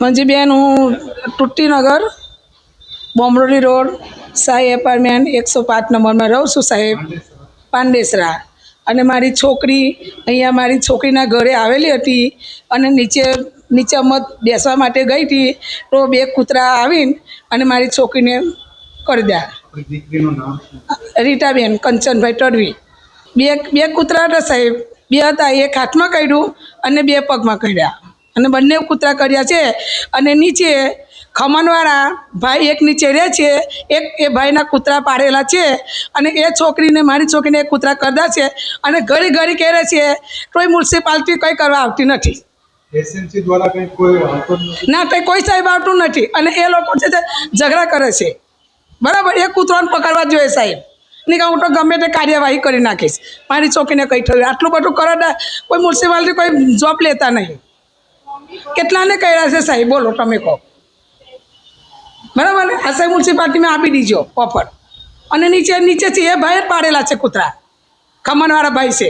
મંજીબેન, હું તૃપ્તિનગર બોમરોલી road Sai apartment 105 નંબરમાં રહું છું સાહેબ, પાંડેસરા. અને મારી છોકરી અહીંયા મારી છોકરીના ઘરે આવેલી હતી અને નીચે અમત બેસવા માટે ગઈ હતી તો બે કૂતરા આવીને અને મારી છોકરીને કરી દે. રીટાબેન કંચનભાઈ તડવી. બે કૂતરા હતા સાહેબ, બે હતા, એક હાથમાં કાઢ્યું અને બે પગમાં કાઢ્યા અને બંને કૂતરા કર્યા છે. અને નીચે ખમણવાળા ભાઈ એક નીચે રહે છે, એક એ ભાઈના કૂતરા પાડેલા છે અને એ છોકરીને મારી છોકરીને કૂતરા કરતા છે અને ઘડી ઘડી કહે છે કોઈ મ્યુનિસિપાલિટી કંઈ કરવા આવતી નથી. એસએમસી દ્વારા કંઈ કોઈ આવતો નથી? ના, કંઈ કોઈ સાહેબ આવતું નથી અને એ લોકો છે તે ઝઘડા કરે છે. બરાબર, એ કૂતરાને પકડવા જોઈએ સાહેબ, નહીં કે હું તો ગમે તે કાર્યવાહી કરી નાખીશ. મારી છોકરીને કંઈ થયું, આટલું બધું કરે કોઈ મ્યુનિસિપાલિટી કોઈ જોબ લેતા નહીં. કેટલાને કર્યા છે સાહેબ, બોલો તમે કહો. બરાબર ને, આ સાહેબ મ્યુનિસિપાલિટીમાં આપી દીજો ઓફર. અને નીચેથી એ ભાઈ પાડેલા છે કૂતરા, ખમણવાળા ભાઈ છે.